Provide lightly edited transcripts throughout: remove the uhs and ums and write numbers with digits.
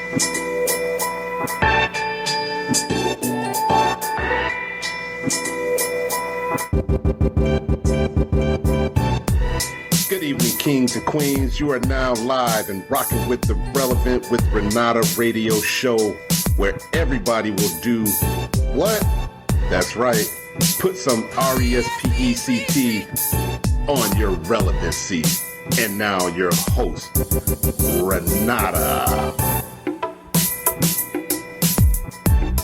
Good evening, kings and queens. You are now live and rocking with the Relevant with Renata radio show, where everybody will do what? That's right. Put some RESPECT on your relevancy. And now your host, Renata.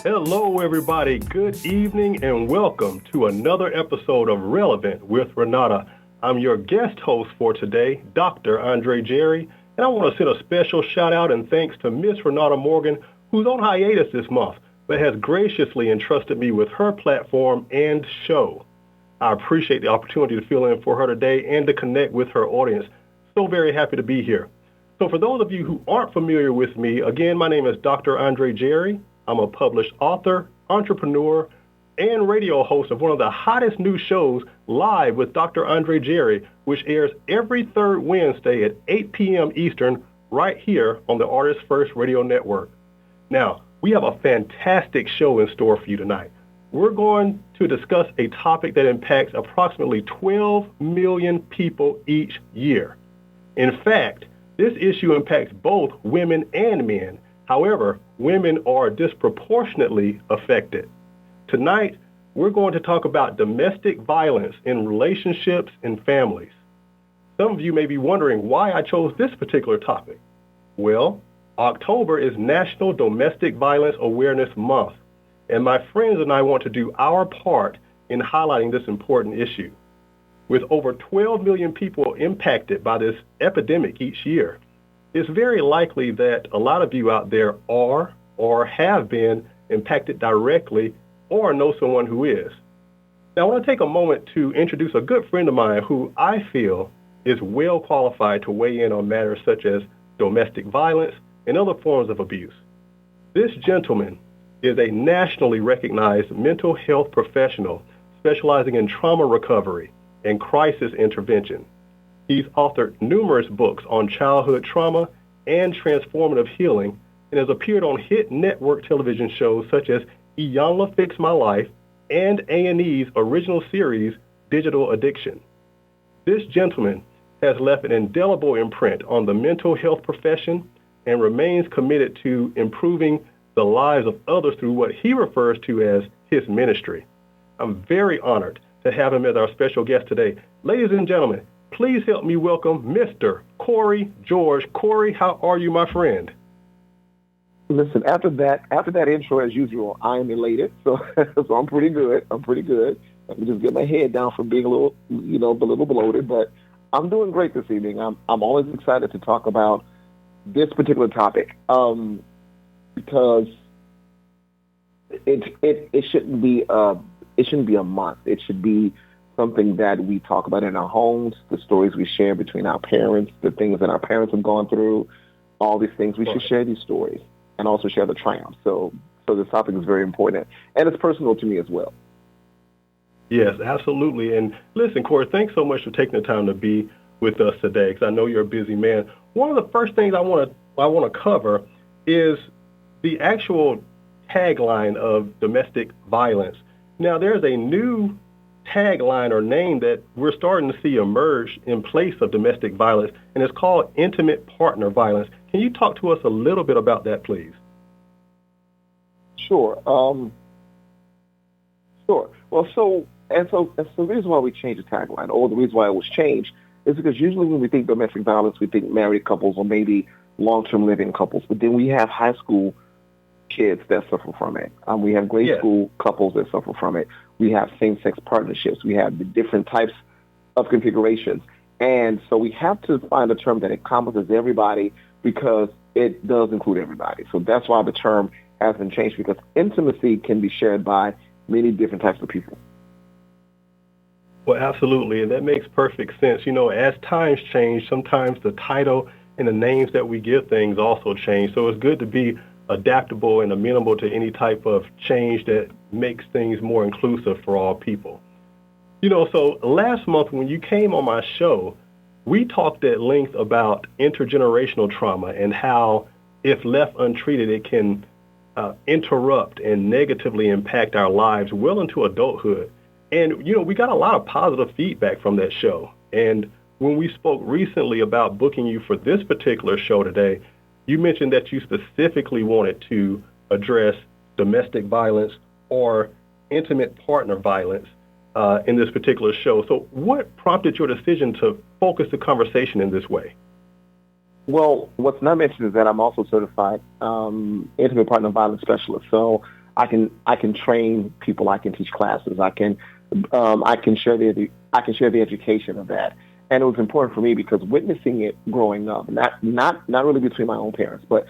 Hello, everybody. Good evening and welcome to another episode of Relevant with Renata. I'm your guest host for today, Dr. Andre Jerry, and I want to send a special shout out and thanks to Miss Renata Morgan, who's on hiatus this month, but has graciously entrusted me with her platform and show. I appreciate the opportunity to fill in for her today and to connect with her audience. So very happy to be here. So for those of you who aren't familiar with me, again, my name is Dr. Andre Jerry. I'm a published author, entrepreneur, and radio host of one of the hottest new shows, Live with Dr. Andre Jerry, which airs every third Wednesday at 8 p.m. Eastern right here on the Artist First Radio Network. Now, we have a fantastic show in store for you tonight. We're going to discuss a topic that impacts approximately 12 million people each year. In fact, this issue impacts both women and men. However, women are disproportionately affected. Tonight, we're going to talk about domestic violence in relationships and families. Some of you may be wondering why I chose this particular topic. Well, October is National Domestic Violence Awareness Month, and my friends and I want to do our part in highlighting this important issue. With over 12 million people impacted by this epidemic each year, it's very likely that a lot of you out there are or have been impacted directly or know someone who is. Now, I want to take a moment to introduce a good friend of mine who I feel is well qualified to weigh in on matters such as domestic violence and other forms of abuse. This gentleman is a nationally recognized mental health professional specializing in trauma recovery and crisis intervention. He's authored numerous books on childhood trauma and transformative healing and has appeared on hit network television shows such as Iyanla Fix My Life and A&E's original series, Digital Addiction. This gentleman has left an indelible imprint on the mental health profession and remains committed to improving the lives of others through what he refers to as his ministry. I'm very honored to have him as our special guest today. Ladies and gentlemen, please help me welcome Mr. Cory George. Cory, how are you, my friend? Listen, after that intro, as usual, I am elated. So I'm pretty good. Let me just get my head down from being a little bloated, but I'm doing great this evening. I'm always excited to talk about this particular topic because it shouldn't be a month. It should be something that we talk about in our homes, the stories we share between our parents, the things that our parents have gone through, all these things. We should share these stories and also share the triumphs. So this topic is very important, and it's personal to me as well. Yes, absolutely. And listen, Cory, thanks so much for taking the time to be with us today, because I know you're a busy man. One of the first things I want to cover is the actual tagline of domestic violence. Now, there's a new tagline or name that we're starting to see emerge in place of domestic violence, and it's called intimate partner violence. Can you talk to us a little bit about that, please? Sure. Well, so the reason why we changed the tagline, or the reason why it was changed, is because usually when we think domestic violence, we think married couples or maybe long-term living couples, but then we have high school kids that suffer from it. We have grade school couples that suffer from it. We have same-sex partnerships. We have the different types of configurations. And so we have to find a term that encompasses everybody because it does include everybody. So that's why the term has been changed, because intimacy can be shared by many different types of people. Well, absolutely, and that makes perfect sense. You know, as times change, sometimes the title and the names that we give things also change. So it's good to be adaptable and amenable to any type of change that makes things more inclusive for all people. You know, so last month when you came on my show, we talked at length about intergenerational trauma and how if left untreated, it can interrupt and negatively impact our lives well into adulthood. And, we got a lot of positive feedback from that show. And when we spoke recently about booking you for this particular show today, you mentioned that you specifically wanted to address domestic violence or intimate partner violence in this particular show. So what prompted your decision to focus the conversation in this way? Well, what's not mentioned is that I'm also certified intimate partner violence specialist. So I can train people. I can teach classes. I can share the education of that. And it was important for me because witnessing it growing up, not really between my own parents, but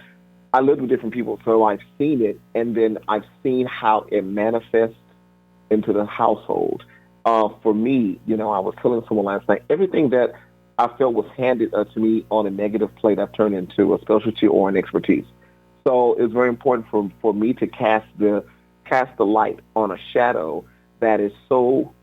I lived with different people, so I've seen it, and then I've seen how it manifests into the household. For me, I was telling someone last night, everything that I felt was handed to me on a negative plate, I've turned into a specialty or an expertise. So it's very important for me to cast the light on a shadow that is so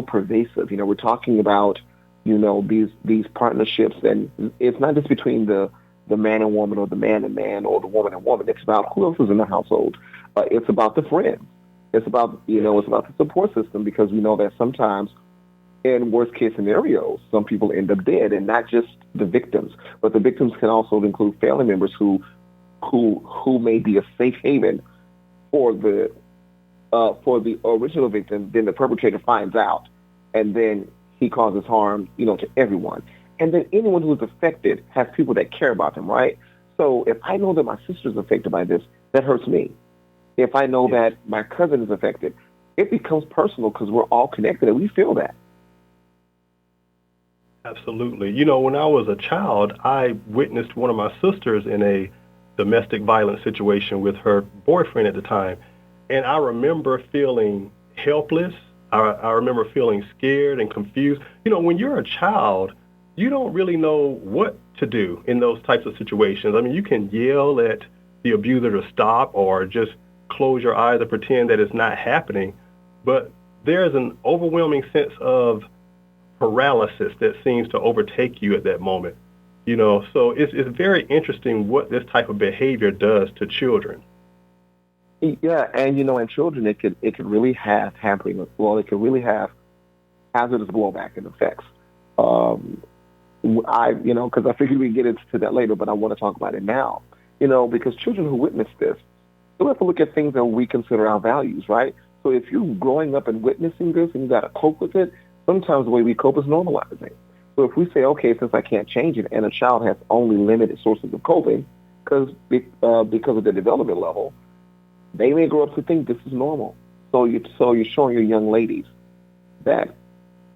pervasive. We're talking about these partnerships, and it's not just between the man and woman or the man and man or the woman and woman. It's about who else is in the household. It's about the friends. It's about it's about the support system, because we know that sometimes in worst case scenarios, some people end up dead, and not just the victims, but the victims can also include family members who may be a safe haven for the original victim. Then the perpetrator finds out, and then he causes harm, to everyone. And then anyone who is affected has people that care about them, right? So if I know that my sister's affected by this, that hurts me. If I know that my cousin is affected, it becomes personal because we're all connected and we feel that. Absolutely. When I was a child, I witnessed one of my sisters in a domestic violence situation with her boyfriend at the time. And I remember feeling helpless. I remember feeling scared and confused. When you're a child, you don't really know what to do in those types of situations. I mean, you can yell at the abuser to stop or just close your eyes and pretend that it's not happening. But there's an overwhelming sense of paralysis that seems to overtake you at that moment. So it's very interesting what this type of behavior does to children. Yeah, and in children, it could really have hampering. Well, it could really have hazardous blowback and effects. Because I figured we'd get into that later, but I want to talk about it now. Because children who witness this, they'll have to look at things that we consider our values, right? So if you're growing up and witnessing this and you got to cope with it, sometimes the way we cope is normalizing. So if we say, okay, since I can't change it, and a child has only limited sources of coping because of their development level, they may grow up to think this is normal. So you're showing your young ladies that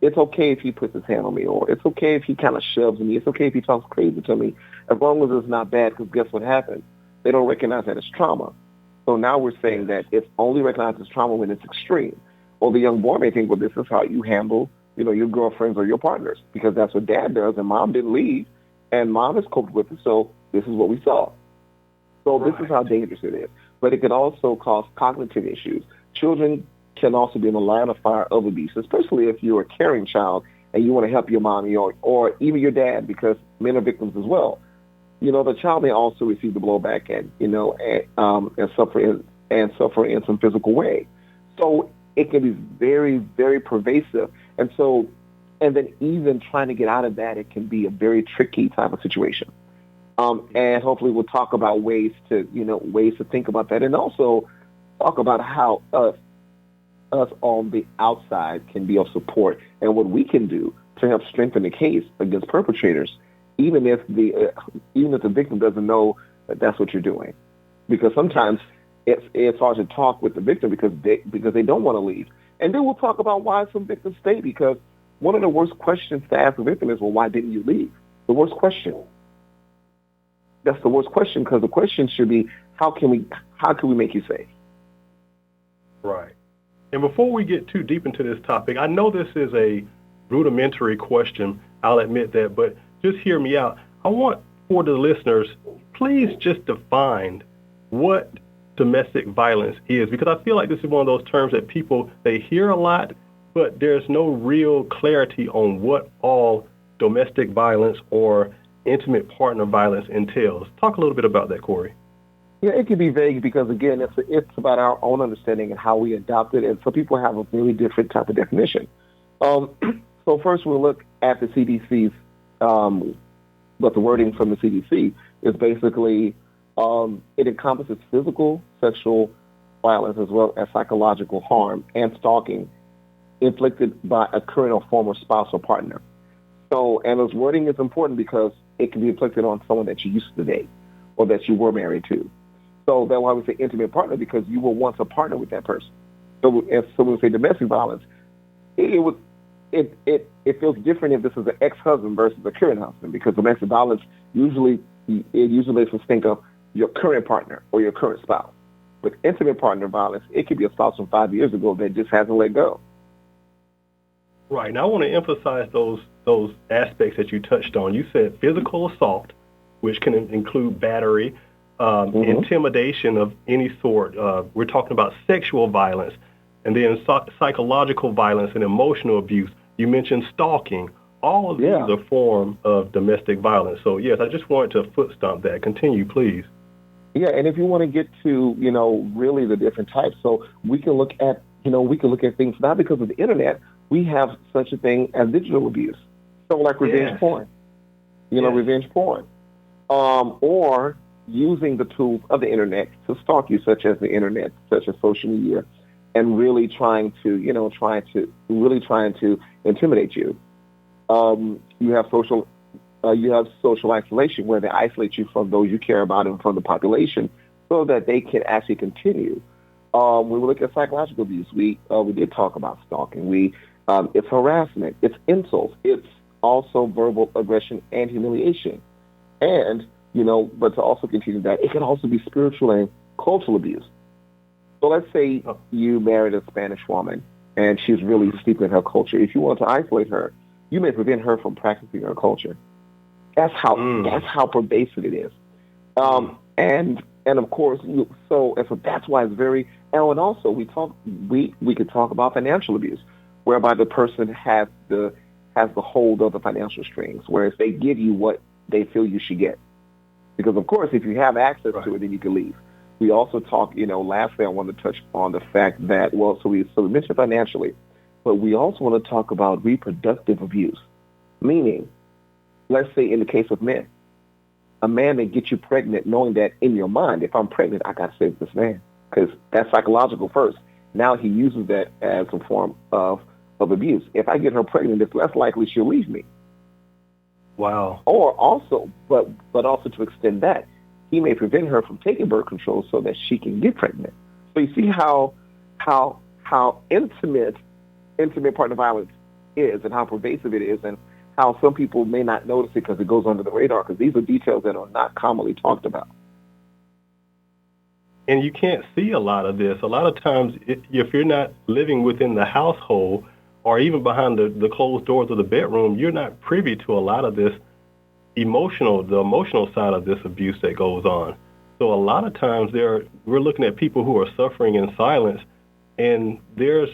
it's okay if he puts his hand on me, or it's okay if he kind of shoves me. It's okay if he talks crazy to me, as long as it's not bad, because guess what happens? They don't recognize that as trauma. So now we're saying that it's only recognized as trauma when it's extreme. Or the young boy may think, well, this is how you handle, your girlfriends or your partners, because that's what dad does, and mom didn't leave, and mom has coped with it, so this is what we saw. So this is how dangerous it is. But it can also cause cognitive issues. Children can also be in the line of fire of abuse, especially if you're a caring child and you want to help your mommy or even your dad, because men are victims as well. The child may also receive the blowback and suffer in some physical way. So it can be very, very pervasive. And then even trying to get out of that, it can be a very tricky type of situation. And hopefully we'll talk about ways to think about that, and also talk about how us on the outside can be of support and what we can do to help strengthen the case against perpetrators, even if the victim doesn't know that that's what you're doing. Because sometimes it's hard to talk with the victim because they don't want to leave. And then we'll talk about why some victims stay, because one of the worst questions to ask a victim is, well, why didn't you leave? The worst question. That's the worst question, because the question should be, how can we make you safe? Right. And before we get too deep into this topic, I know this is a rudimentary question, I'll admit that, but just hear me out. I want for the listeners, please just define what domestic violence is, because I feel like this is one of those terms that they hear a lot, but there's no real clarity on what all domestic violence or intimate partner violence entails. Talk a little bit about that, Cory. Yeah, it can be vague because, again, it's about our own understanding and how we adopt it, and so people have a really different type of definition. So first we'll look at the CDC's, but the wording from the CDC is basically it encompasses physical, sexual violence as well as psychological harm and stalking inflicted by a current or former spouse or partner. So, and this wording is important because it can be inflicted on someone that you used to date or that you were married to. So that's why we say intimate partner, because you were once a partner with that person. So when we say domestic violence, it feels different if this is an ex-husband versus a current husband, because domestic violence usually makes us think of your current partner or your current spouse. With intimate partner violence, it could be a spouse from 5 years ago that just hasn't let go. Right. Now I want to emphasize those aspects that you touched on. You said physical assault, which can include battery, intimidation of any sort. We're talking about sexual violence, and then psychological violence and emotional abuse. You mentioned stalking. All of these are forms of domestic violence. So yes, I just wanted to foot stomp that. Continue, please. Yeah, and if you want to get to, really the different types, so we can look at, things not because of the internet. We have such a thing as digital abuse. So like revenge porn, revenge porn, or using the tools of the internet to stalk you, such as the internet, such as social media, and really trying to intimidate you. You have social isolation, where they isolate you from those you care about and from the population, so that they can actually continue. When we look at psychological abuse, we did talk about stalking. It's harassment, it's insults, it's also verbal aggression and humiliation, and but to also continue that, it can also be spiritual and cultural abuse. So let's say you married a Spanish woman and she's really steeped in her culture. If you want to isolate her, you may prevent her from practicing her culture. That's how pervasive it is. And of course, so that's why it's very. And also, we could talk about financial abuse, whereby the person has the hold of the financial strings, whereas they give you what they feel you should get. Because of course, if you have access to it, then you can leave. We also talk. Lastly, I want to touch on the fact that we mentioned financially, but we also want to talk about reproductive abuse, meaning, let's say in the case of men, a man may get you pregnant knowing that in your mind, if I'm pregnant, I got to save this man, because that's psychological first. Now he uses that as a form of abuse. If I get her pregnant, it's less likely she'll leave me. Wow. Or also, but also to extend that, he may prevent her from taking birth control so that she can get pregnant. So you see how intimate partner violence is, and how pervasive it is, and how some people may not notice it because it goes under the radar, because these are details that are not commonly talked about. And you can't see a lot of this. A lot of times, if you're not living within the household or even behind the closed doors of the bedroom, you're not privy to a lot of this the emotional side of this abuse that goes on. So a lot of times we're looking at people who are suffering in silence, and there's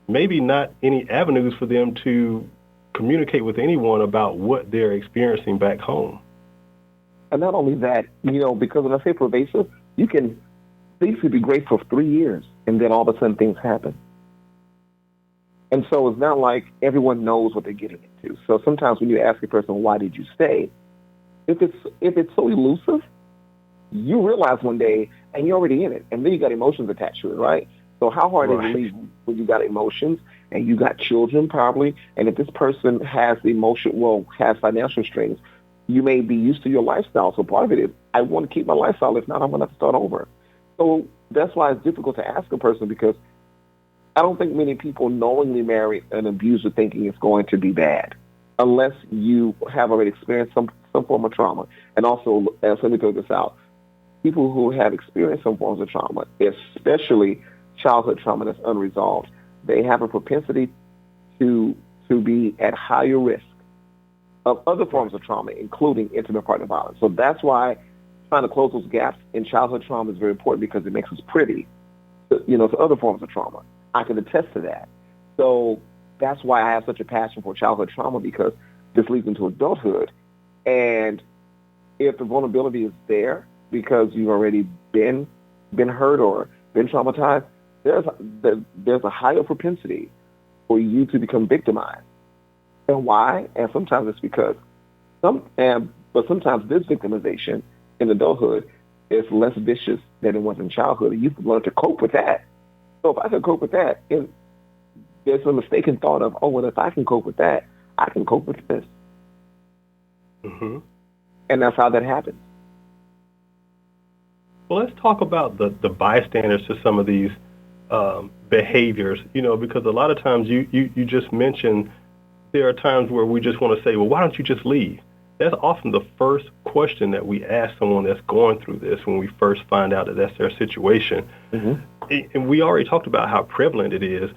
maybe not any avenues for them to communicate with anyone about what they're experiencing back home. And not only that, because when I say pervasive, things could be great for 3 years, and then all of a sudden things happen. And so it's not like everyone knows what they're getting into. So sometimes when you ask a person, why did you stay? If it's so elusive, you realize one day, and you're already in it, and then you got emotions attached to it, right? So how hard is it to leave when you got emotions and you got children probably? And if this person has has financial strings, you may be used to your lifestyle. So part of it is, I want to keep my lifestyle. If not, I'm going to have to start over. So that's why it's difficult to ask a person, because I don't think many people knowingly marry an abuser thinking it's going to be bad, unless you have already experienced some form of trauma. And also, let me throw this out, people who have experienced some forms of trauma, especially childhood trauma that's unresolved, they have a propensity to be at higher risk of other forms of trauma, including intimate partner violence. So that's why trying to close those gaps in childhood trauma is very important, because it makes us privy to other forms of trauma. I can attest to that. So that's why I have such a passion for childhood trauma, because this leads into adulthood, and if the vulnerability is there because you've already been hurt or been traumatized, there's a higher propensity for you to become victimized. And why? And sometimes it's because but sometimes this victimization in adulthood is less vicious than it was in childhood. And you can learn to cope with that. So if I can cope with that, there's a mistaken thought of, oh, well, if I can cope with that, I can cope with this. Mm-hmm. And that's how that happens. Well, let's talk about the bystanders to some of these behaviors, because a lot of times you just mentioned there are times where we just want to say, well, why don't you just leave? That's often the first question that we ask someone that's going through this when we first find out that that's their situation. Mm-hmm. And we already talked about how prevalent it is.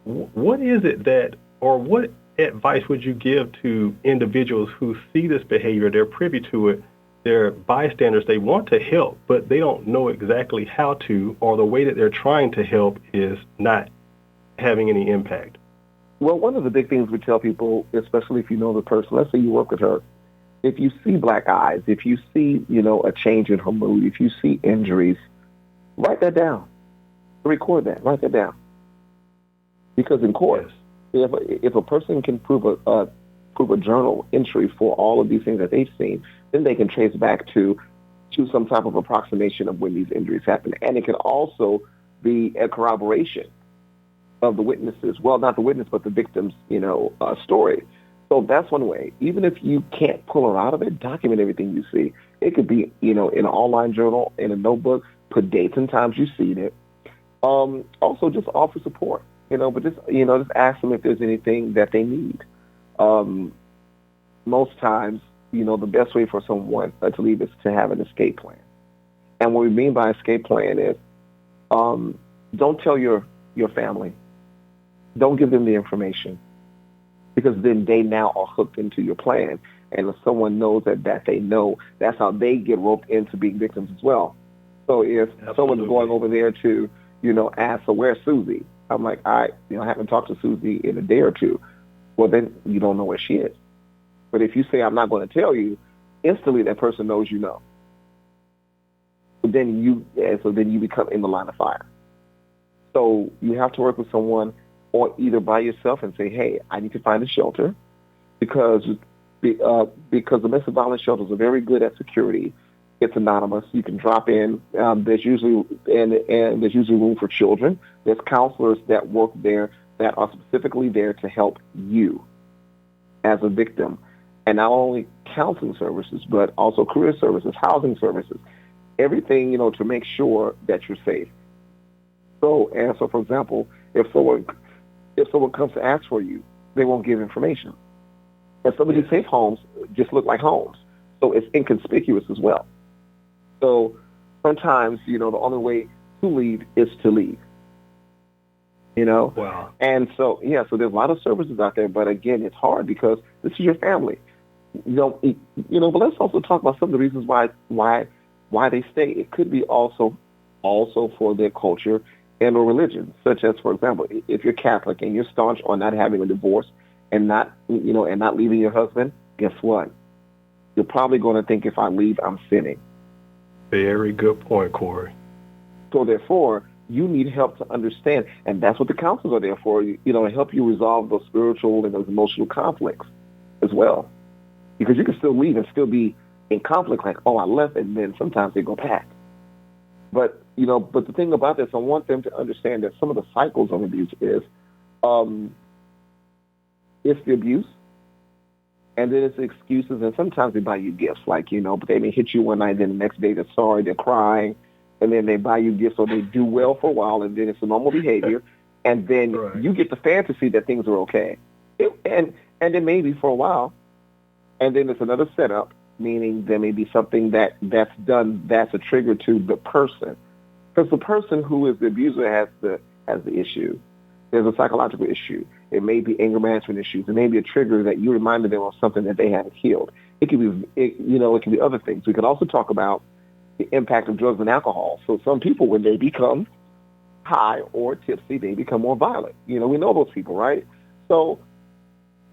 What is it what advice would you give to individuals who see this behavior, they're privy to it, they're bystanders, they want to help, but they don't know exactly how to, or the way that they're trying to help is not having any impact? Well, one of the big things we tell people, especially if you know the person, let's say you work with her, if you see black eyes, if you see, a change in her mood, if you see injuries, write that down. Record that. Write that down. Because in court, yes, if a person can prove a journal entry for all of these things that they've seen, then they can trace back to some type of approximation of when these injuries happen. And it can also be a corroboration of the witnesses. Well, not the witness, but the victim's, story. So that's one way. Even if you can't pull her out of it, document everything you see. It could be, in an online journal, in a notebook, put dates and times you've seen it. Also, just offer support, but just ask them if there's anything that they need. Most times, the best way for someone to leave is to have an escape plan. And what we mean by escape plan is don't tell your family. Don't give them the information, because then they now are hooked into your plan. And if someone knows that they know, that's how they get roped into being victims as well. So if someone's going over there to, ask, so where's Susie? I'm like, I haven't talked to Susie in a day or two. Well, then you don't know where she is. But if you say, I'm not going to tell you, instantly that person knows you know. So then you become in the line of fire. So you have to work with someone, or either by yourself and say, hey, I need to find a shelter, because domestic violence shelters are very good at security. It's anonymous. You can drop in. There's usually room for children. There's counselors that work there that are specifically there to help you as a victim. And not only counseling services, but also career services, housing services, everything, to make sure that you're safe. So for example, if someone comes to ask for you, they won't give information. And some of these safe homes just look like homes. So it's inconspicuous as well. So sometimes, the only way to leave is to leave. Wow. And so, so there's a lot of services out there, but again, it's hard because this is your family. But let's also talk about some of the reasons why they stay. It could be also for their culture and or religion, such as, for example, if you're Catholic and you're staunch on not having a divorce and not leaving your husband, guess what? You're probably going to think, if I leave, I'm sinning. Very good point, Cory. So therefore, you need help to understand, and that's what the counselors are there for, to help you resolve those spiritual and those emotional conflicts as well. Because you can still leave and still be in conflict, like, oh, I left, and then sometimes they go back. But the thing about this, I want them to understand that some of the cycles of abuse is, it's the abuse, and then it's the excuses, and sometimes they buy you gifts, like, but they may hit you one night, then the next day they're sorry, they're crying, and then they buy you gifts, or they do well for a while, and then it's a normal behavior, and then you get the fantasy that things are okay. And then maybe for a while, and then it's another setup, meaning there may be something that's done that's a trigger to the person. Because the person who is the abuser has the issue. There's a psychological issue. It may be anger management issues. It may be a trigger that you reminded them of something that they haven't healed. It could be, it can be other things. We could also talk about the impact of drugs and alcohol. So some people, when they become high or tipsy, they become more violent. We know those people, right? So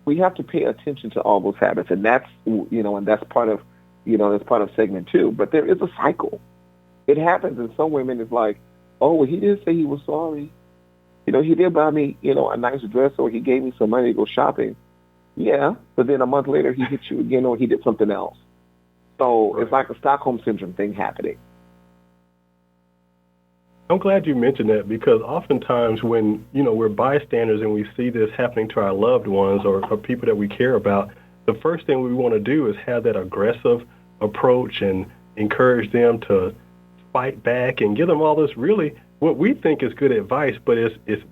we have to pay attention to all those habits, and that's, and that's part of, that's part of segment 2. But there is a cycle. It happens, and some women is like, oh, well, he did say he was sorry. He did buy me, a nice dress, or he gave me some money to go shopping. Yeah, but then a month later he hit you again, or he did something else. So It's like a Stockholm Syndrome thing happening. I'm glad you mentioned that, because oftentimes when, we're bystanders and we see this happening to our loved ones or people that we care about, the first thing we want to do is have that aggressive approach and encourage them to fight back and give them all this really what we think is good advice, but it's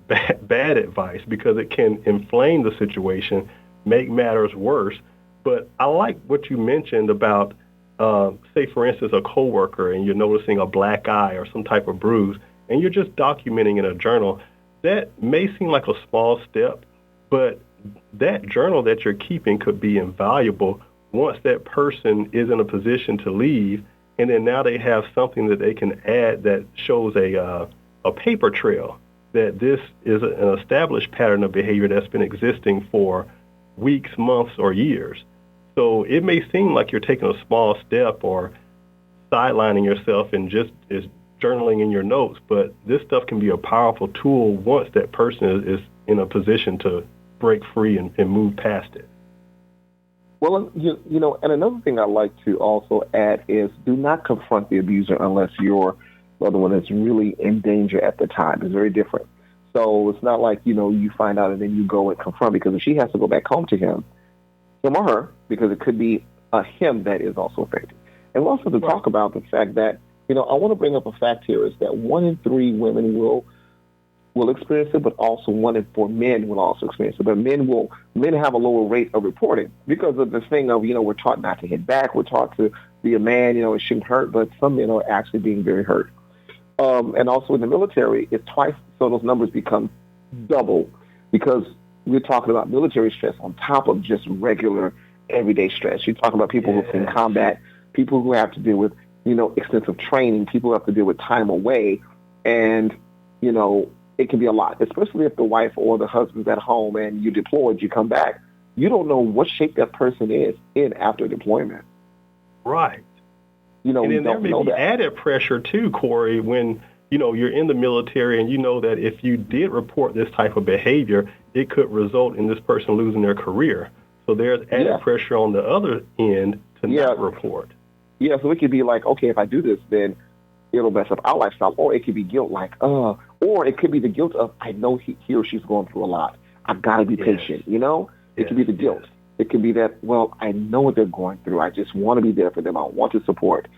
bad advice, because it can inflame the situation, make matters worse. But I like what you mentioned about, say, for instance, a coworker, and you're noticing a black eye or some type of bruise, and you're just documenting in a journal. That may seem like a small step, but that journal that you're keeping could be invaluable once that person is in a position to leave, and then now they have something that they can add that shows a paper trail that this is an established pattern of behavior that's been existing for weeks, months, or years. So it may seem like you're taking a small step or sidelining yourself and just is journaling in your notes, but this stuff can be a powerful tool once that person is in a position to break free and move past it. Well, and another thing I'd like to also add is do not confront the abuser unless your loved one is really in danger at the time. It's very different. So it's not like, you find out and then you go and confront, because if she has to go back home to him or her, because it could be a him that is also affected. And also to talk about the fact that, I want to bring up a fact here is that 1 in 3 women will experience it, but also 1 in 4 men will also experience it. But men have a lower rate of reporting because of this thing of, we're taught not to hit back. We're taught to be a man, it shouldn't hurt, but some men are actually being very hurt. And also in the military, it's twice, so those numbers become double, because we're talking about military stress on top of just regular everyday stress. You're talking about people who are in combat, people who have to deal with, extensive training, people who have to deal with time away, and, it can be a lot, especially if the wife or the husband's at home and you deployed, you come back. You don't know what shape that person is in after deployment. Right. And then there may be added pressure too, Cory, when, you're in the military and you know that if you did report this type of behavior, it could result in this person losing their career. So there's added pressure on the other end to not report. Yeah, so it could be like, okay, if I do this, then it'll mess up our lifestyle. Or it could be guilt, like, or it could be the guilt of, I know he or she's going through a lot. I've got to be patient, It could be the guilt. It could be that, well, I know what they're going through. I just want to be there for them. I want to support.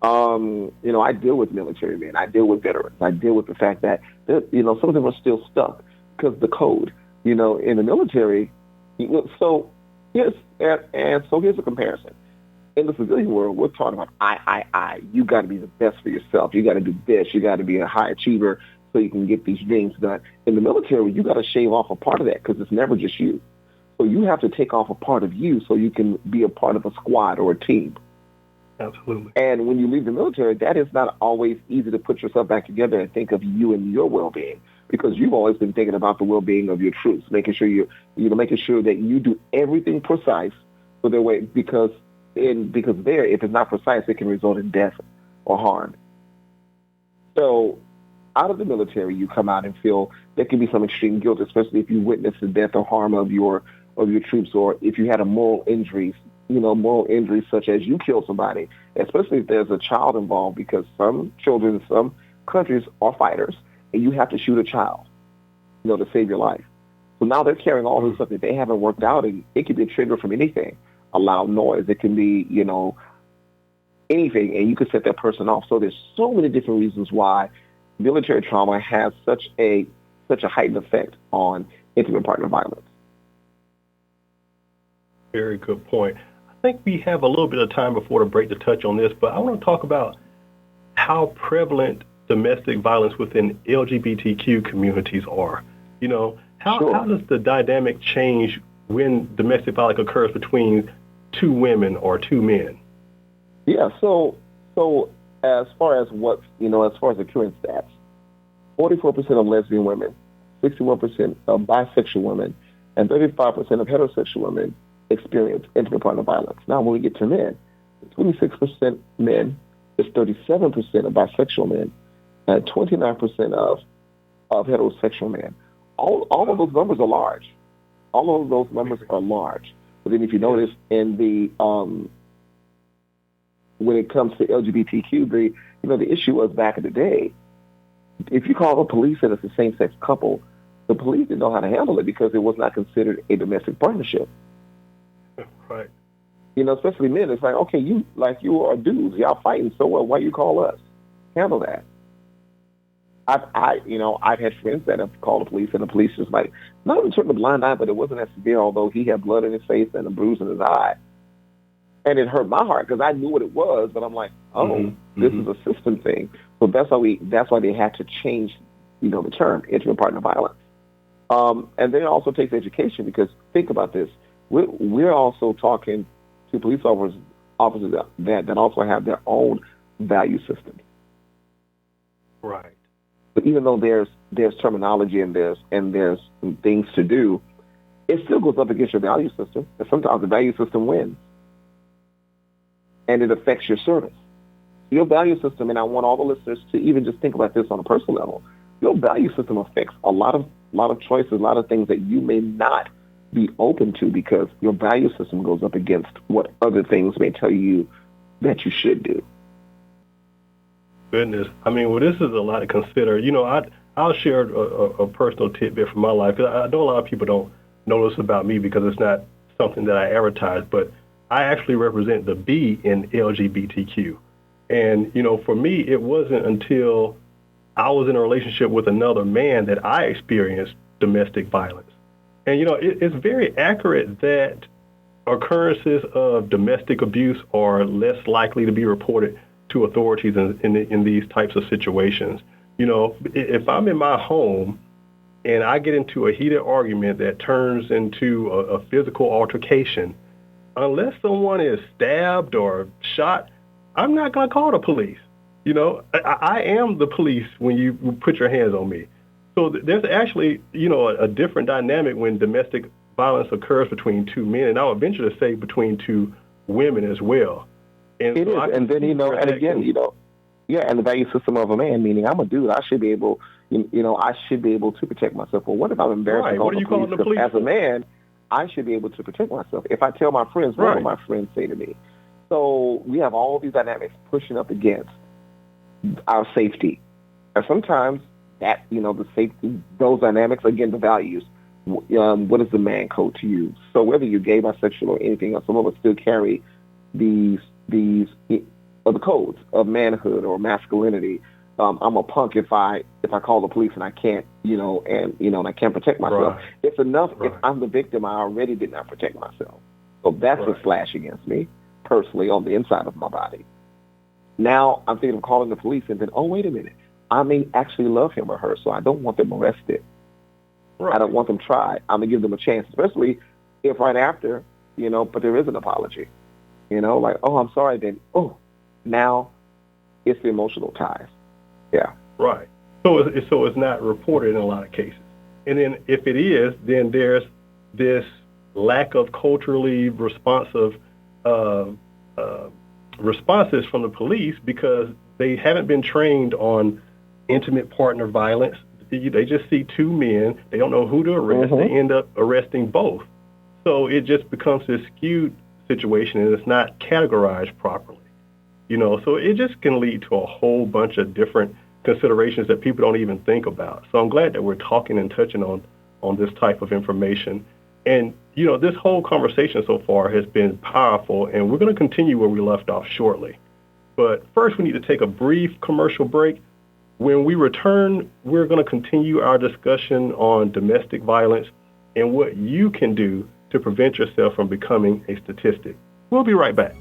I deal with military men. I deal with veterans. I deal with the fact that, some of them are still stuck because the code, in the military. So here's a comparison. In the civilian world, we're talking about I. You got to be the best for yourself. You got to do this. You got to be a high achiever so you can get these things done. In the military, you got to shave off a part of that because it's never just you. So you have to take off a part of you so you can be a part of a squad or a team. Absolutely. And when you leave the military, that is not always easy to put yourself back together and think of you and your well-being, because you've always been thinking about the well-being of your troops, making sure making sure that you do everything precise for their way, because there, if it's not precise, it can result in death or harm. So out of the military, you come out and feel there can be some extreme guilt, especially if you witness the death or harm of your troops, or if you had a moral injury such as you killed somebody, especially if there's a child involved, because some children in some countries are fighters, and you have to shoot a child, to save your life. So now they're carrying all this stuff that they haven't worked out, and it could be a trigger from anything. A loud noise. It can be, anything, and you could set that person off. So there's so many different reasons why military trauma has such a heightened effect on intimate partner violence. Very good point. I think we have a little bit of time before the break to touch on this, but I want to talk about how prevalent domestic violence within LGBTQ communities are. How does the dynamic change when domestic violence occurs between two women or two men? Yeah, so as far as the current stats, 44% of lesbian women, 61% of bisexual women, and 35% of heterosexual women experience intimate partner violence. Now, when we get to men, 26% men, it's 37% of bisexual men, and 29% of heterosexual men. All of those numbers are large. All of those numbers are large. But then if you notice in the when it comes to LGBTQ, the issue was back in the day, if you call the police and it's a same-sex couple, the police didn't know how to handle it because it was not considered a domestic partnership. Right. Especially men. It's like, okay, you are dudes. Y'all fighting so well. Why you call us? Handle that. I've had friends that have called the police, and the police just like, not even turning a blind eye, but it wasn't that severe, although he had blood in his face and a bruise in his eye. And it hurt my heart because I knew what it was, but I'm like, this is a system thing. So that's why they had to change, the term intimate partner violence. And then it also takes education because think about this. We're also talking to police officers that also have their own value systems. Right. But even though there's terminology and there's things to do, it still goes up against your value system. And sometimes the value system wins. And it affects your service. Your value system, and I want all the listeners to even just think about this on a personal level, your value system affects a lot of choices, a lot of things that you may not be open to because your value system goes up against what other things may tell you that you should do. Goodness. I mean, this is a lot to consider. I'll share a personal tidbit from my life. I know a lot of people don't know this about me because it's not something that I advertise, but I actually represent the B in LGBTQ. And, for me, it wasn't until I was in a relationship with another man that I experienced domestic violence. And, it's very accurate that occurrences of domestic abuse are less likely to be reported to authorities in these types of situations. If I'm in my home and I get into a heated argument that turns into a physical altercation, unless someone is stabbed or shot, I'm not going to call the police. I am the police when you put your hands on me. So there's actually, a different dynamic when domestic violence occurs between two men, and I'll venture to say between two women as well. And it so is, and then, and again, and the value system of a man, meaning I'm a dude, I should be able, I should be able to protect myself. Well, what if I'm embarrassed to call the police? As a man, I should be able to protect myself. If I tell my friends, what will my friends say to me? So we have all these dynamics pushing up against our safety. And sometimes that, the safety, those dynamics, again, the values, what is the man code to you? So whether you're gay, bisexual, or anything else, some of us still carry these the codes of manhood or masculinity. I'm a punk if I call the police and I can't, and I can't protect myself. Right. It's enough if I'm the victim, I already did not protect myself. So that's a slash against me, personally, on the inside of my body. Now I'm thinking of calling the police and then, oh, wait a minute. I may actually love him or her, so I don't want them arrested. Right. I don't want them tried. I'm going to give them a chance, especially if right after, but there is an apology. Like, oh, I'm sorry, then, now it's the emotional ties. Yeah. Right. So it's not reported in a lot of cases. And then if it is, then there's this lack of culturally responsive responses from the police because they haven't been trained on intimate partner violence. They just see two men. They don't know who to arrest. They end up arresting both. So it just becomes this skewed situation, and it's not categorized properly. So it just can lead to a whole bunch of different considerations that people don't even think about. So I'm glad that we're talking and touching on this type of information. And, this whole conversation so far has been powerful, and we're going to continue where we left off shortly. But first, we need to take a brief commercial break. When we return, we're going to continue our discussion on domestic violence and what you can do to prevent yourself from becoming a statistic. We'll be right back.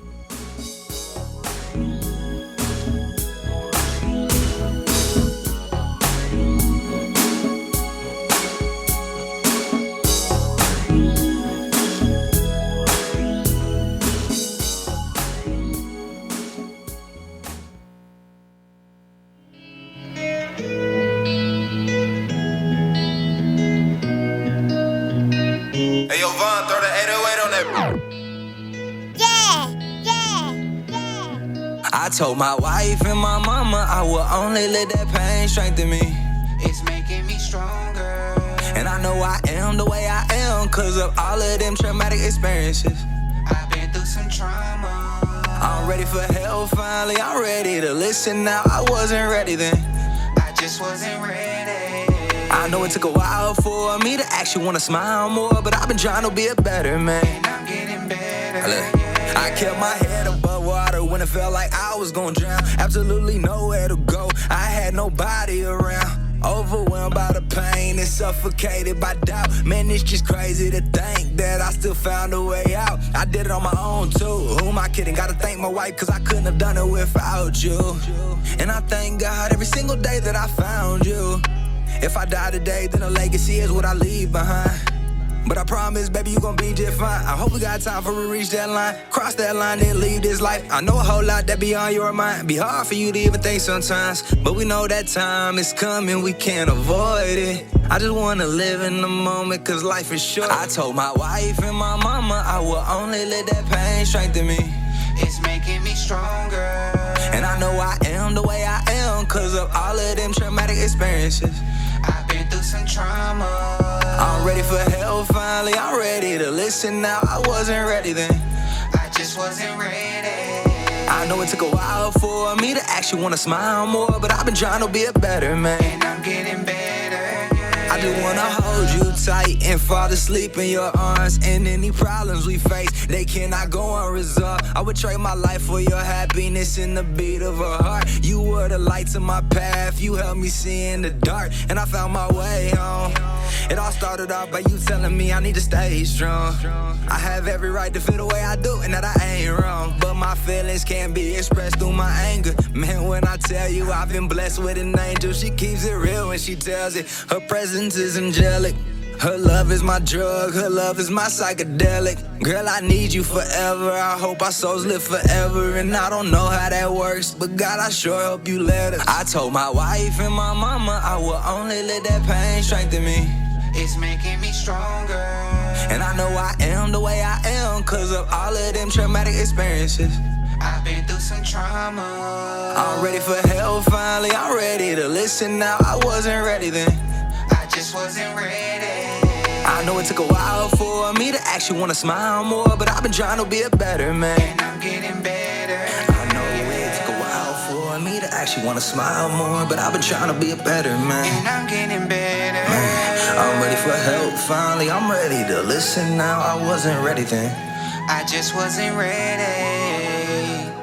Hey, yo, Von, throw the 808 on that. Yeah. told my wife and my mama I will only let that pain strengthen me. It's making me stronger. And I know I am the way I am 'cause of all of them traumatic experiences. I've been through some trauma. I'm ready for help finally, I'm ready to listen now. I wasn't ready then, I just wasn't ready. I know it took a while for me to actually wanna smile more, but I've been trying to be a better man. And I'm getting better. I kept my head above water when it felt like I was gonna drown. Absolutely nowhere to go, I had nobody around. Overwhelmed by the pain and suffocated by doubt. Man, it's just crazy to think that I still found a way out. I did it on my own too, who am I kidding? Gotta thank my wife 'cause I couldn't have done it without you. And I thank God every single day that I found you. If I die today, then a legacy is what I leave behind. But I promise, baby, you gon' be just fine. I hope we got time for to reach that line. Cross that line, then leave this life. I know a whole lot that be on your mind. Be hard for you to even think sometimes, but we know that time is coming, we can't avoid it. I just wanna live in the moment 'cause life is short. I told my wife and my mama I will only let that pain strengthen me. It's making me stronger. And I know I am the way I am 'cause of all of them traumatic experiences. I've been through some trauma. I'm ready for help finally, I'm ready to listen now. I wasn't ready then, I just wasn't ready. I know it took a while for me to actually wanna smile more, but I've been trying to be a better man. And I'm getting better. I just wanna hold you tight and fall asleep in your arms. And any problems we face, they cannot go unresolved. I would trade my life for your happiness and the beat of a heart. You were the light to my path, you helped me see in the dark, and I found my way home. It all started off by you telling me I need to stay strong. I have every right to feel the way I do, and that I ain't wrong. But my feelings can't be expressed through my anger. Man, when I tell you I've been blessed with an angel, she keeps it real when she tells it. Her presence is angelic. Her love is my drug, her love is my psychedelic. Girl, I need you forever, I hope our souls live forever. And I don't know how that works, but God, I sure hope you let us. I told my wife and my mama I will only let that pain strengthen me. It's making me stronger. And I know I am the way I am 'cause of all of them traumatic experiences. I've been through some trauma. I'm ready for help finally, I'm ready to listen now. I wasn't ready then, I just wasn't ready. I know it took a while for me to actually wanna smile more, but I've been trying to be a better man. And I'm getting better. I know it took a while for me to actually wanna smile more, but I've been trying to be a better man. And I'm getting better. Man, I'm ready for help finally, I'm ready to listen now. I wasn't ready then, I just wasn't ready.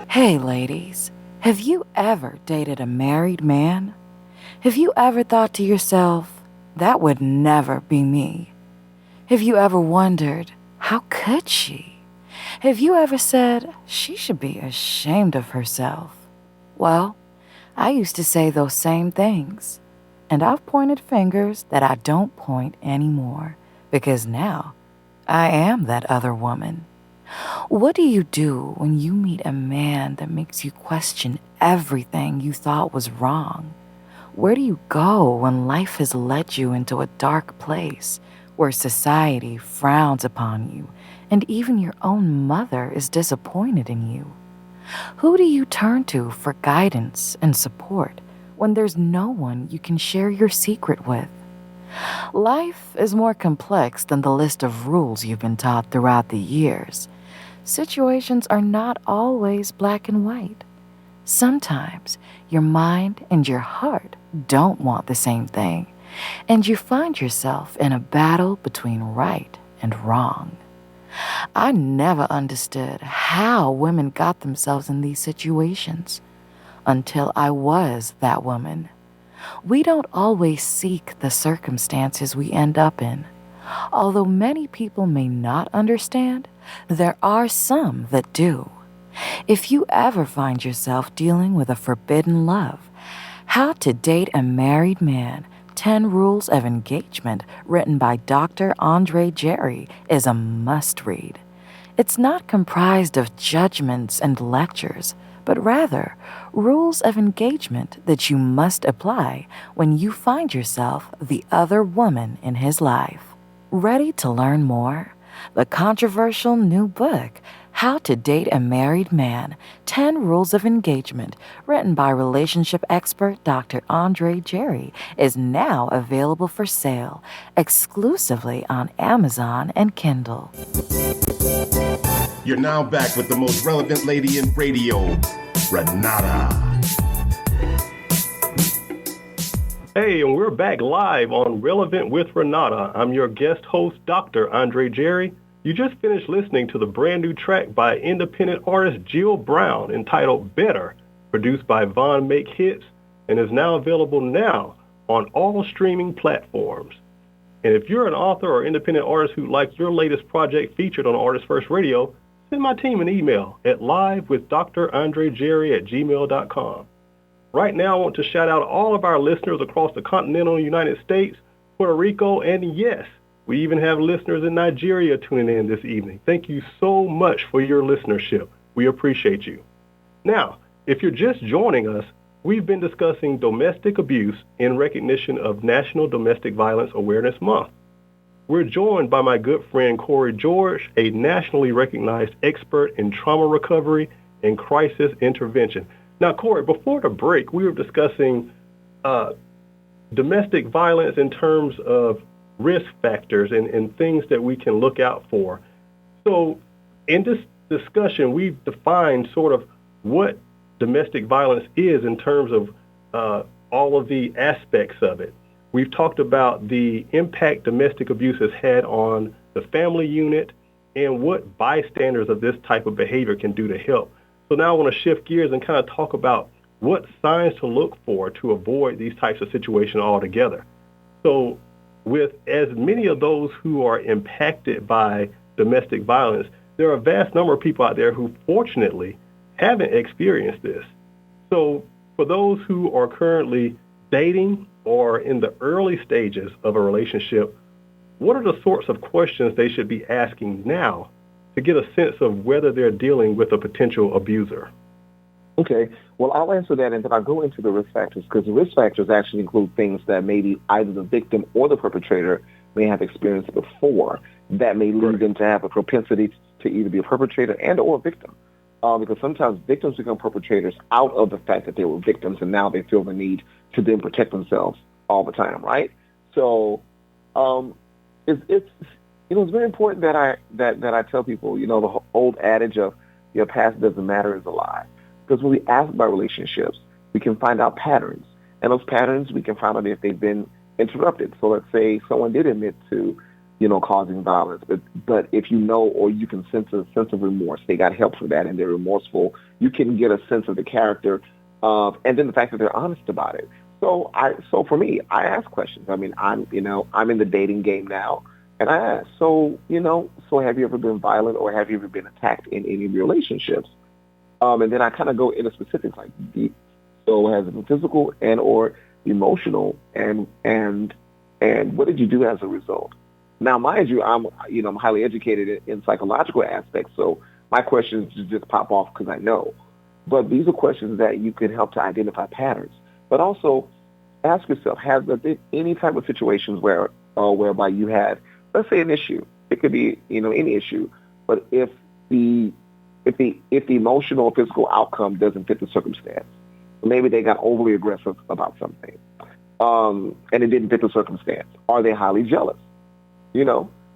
Hey ladies, have you ever dated a married man? Have you ever thought to yourself, that would never be me? Have you ever wondered, how could she? Have you ever said, she should be ashamed of herself? Well, I used to say those same things, and I've pointed fingers that I don't point anymore, because now I am that other woman. What do you do when you meet a man that makes you question everything you thought was wrong? Where do you go when life has led you into a dark place where society frowns upon you and even your own mother is disappointed in you? Who do you turn to for guidance and support when there's no one you can share your secret with? Life is more complex than the list of rules you've been taught throughout the years. Situations are not always black and white. Sometimes your mind and your heart don't want the same thing, and you find yourself in a battle between right and wrong. I never understood how women got themselves in these situations until I was that woman. We don't always seek the circumstances we end up in. Although many people may not understand, there are some that do. If you ever find yourself dealing with a forbidden love, How to Date a Married Man, 10 Rules of Engagement, written by Dr. Andre Jerry, is a must-read. It's not comprised of judgments and lectures, but rather rules of engagement that you must apply when you find yourself the other woman in his life. Ready to learn more? The controversial new book, How to Date a Married Man, 10 Rules of Engagement, written by relationship expert Dr. Andre Jerry, is now available for sale exclusively on Amazon and Kindle. You're now back with the most relevant lady in radio, Renata. Hey, and we're back live on Relevant with Renata. I'm your guest host, Dr. Andre Jerry. You just finished listening to the brand new track by independent artist Jill Brown entitled Better, produced by Von Make Hits, and is now available now on all streaming platforms. And if you're an author or independent artist who'd like your latest project featured on Artist First Radio, send my team an email at livewithdrandrejerry@gmail.com. Right now, I want to shout out all of our listeners across the continental United States, Puerto Rico, and yes, we even have listeners in Nigeria tuning in this evening. Thank you so much for your listenership. We appreciate you. Now, if you're just joining us, we've been discussing domestic abuse in recognition of National Domestic Violence Awareness Month. We're joined by my good friend Cory George, a nationally recognized expert in trauma recovery and crisis intervention. Now, Cory, before the break, we were discussing domestic violence in terms of risk factors and things that we can look out for. So in this discussion, we've defined sort of what domestic violence is in terms of all of the aspects of it. We've talked about the impact domestic abuse has had on the family unit and what bystanders of this type of behavior can do to help. So now I want to shift gears and kind of talk about what signs to look for to avoid these types of situations altogether. So with as many of those who are impacted by domestic violence, there are a vast number of people out there who fortunately haven't experienced this. So for those who are currently dating or in the early stages of a relationship, what are the sorts of questions they should be asking now to get a sense of whether they're dealing with a potential abuser? Okay, well, I'll answer that, and then I'll go into the risk factors, because the risk factors actually include things that maybe either the victim or the perpetrator may have experienced before that may lead them to have a propensity to either be a perpetrator and or a victim. Because sometimes victims become perpetrators out of the fact that they were victims, and now they feel the need to then protect themselves all the time, right? So it's very important that I tell people, the old adage of your past doesn't matter is a lie. Because when we ask about relationships, we can find out patterns. And those patterns, we can find out if they've been interrupted. So let's say someone did admit to, causing violence, but if or you can sense a sense of remorse, they got help for that and they're remorseful, you can get a sense of the character and then the fact that they're honest about it. So for me, I ask questions. I mean, I'm in the dating game now, and I ask, so have you ever been violent or have you ever been attacked in any of your relationships? And then I kind of go into specifics like deep. So has it been physical and or emotional, and what did you do as a result? Now, mind you, I'm highly educated in psychological aspects, so my questions just pop off because I know. But these are questions that you can help to identify patterns. But also ask yourself, has there been any type of situations whereby you had, let's say, an issue? It could be any issue, but if the emotional or physical outcome doesn't fit the circumstance, maybe they got overly aggressive about something, and it didn't fit the circumstance. Are they highly jealous?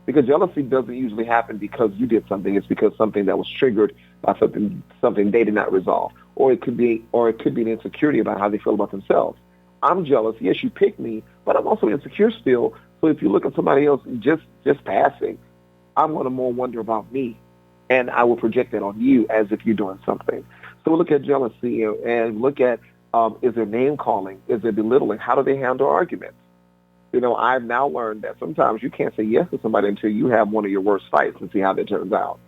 Because jealousy doesn't usually happen because you did something. It's because something that was triggered by something they did not resolve, or it could be an insecurity about how they feel about themselves. I'm jealous. Yes, you picked me, but I'm also insecure still. So if you look at somebody else just passing, I'm going to more wonder about me, and I will project that on you as if you're doing something. So we look at jealousy and look at is there name calling? Is there belittling? How do they handle arguments? I've now learned that sometimes you can't say yes to somebody until you have one of your worst fights and see how that turns out.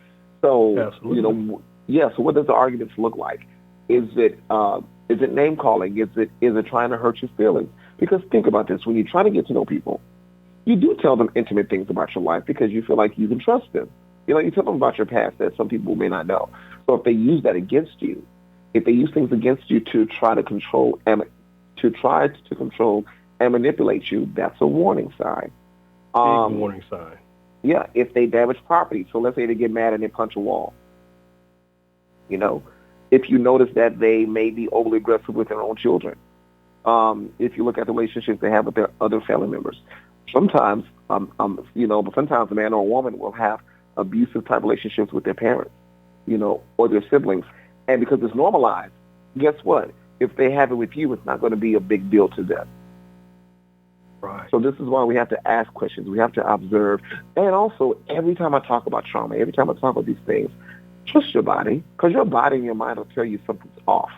So, absolutely. So what does the arguments look like? Is it name calling? Is it trying to hurt your feelings? Because think about this, when you're trying to get to know people, you do tell them intimate things about your life because you feel like you can trust them. You tell them about your past that some people may not know. So if they use that against you, if they use things against you to try to control and manipulate you, that's a warning sign. Big warning sign. Yeah, if they damage property, so let's say they get mad and they punch a wall. you know. If you notice that they may be overly aggressive with their own children. If you look at the relationships they have with their other family members. Sometimes, but sometimes a man or a woman will have abusive type relationships with their parents, or their siblings. And because it's normalized, guess what? If they have it with you, it's not going to be a big deal to them. Right. So this is why we have to ask questions. We have to observe. And also, every time I talk about trauma, every time I talk about these things, trust your body, because your body and your mind will tell you something's off.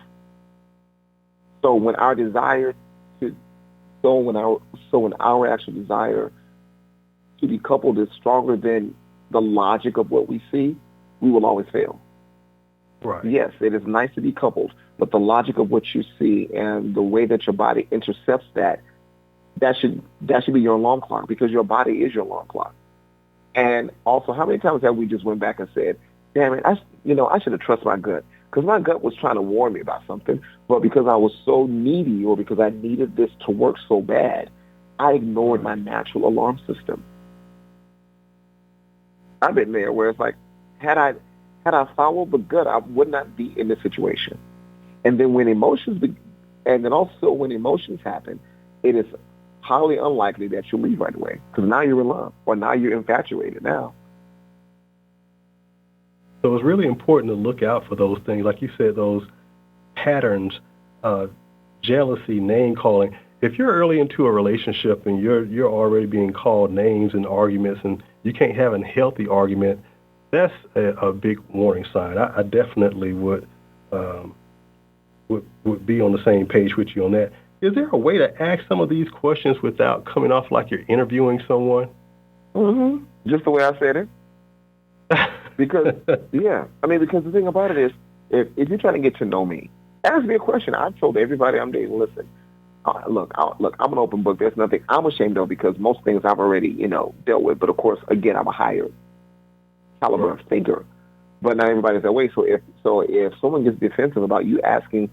So when our desire when our actual desire to be coupled is stronger than the logic of what we see, we will always fail. Right. Yes, it is nice to be coupled, but the logic of what you see and the way that your body intercepts that should be your alarm clock, because your body is your alarm clock. And also, how many times have we just went back and said, damn it, I should have trusted my gut, because my gut was trying to warn me about something, but because I was so needy or because I needed this to work so bad, I ignored my natural alarm system. I've been there where it's like, had I followed the gut, I would not be in this situation. And then when emotions happen, it is highly unlikely that you'll leave right away, because now you're in love, or now you're infatuated now. So it's really important to look out for those things. Like you said, those patterns, jealousy, name calling. If you're early into a relationship and you're already being called names in arguments and you can't have a healthy argument, that's a big warning sign. I definitely would be on the same page with you on that. Is there a way to ask some of these questions without coming off like you're interviewing someone? Mm-hmm. Just the way I said it. Because, because the thing about it is, if you're trying to get to know me, ask me a question. I've told everybody I'm dating, listen, look, I'm an open book. There's nothing I'm ashamed of, because most things I've already, dealt with. But of course, again, I'm a higher caliber of thinker. But not everybody's that way. So if someone gets defensive about you asking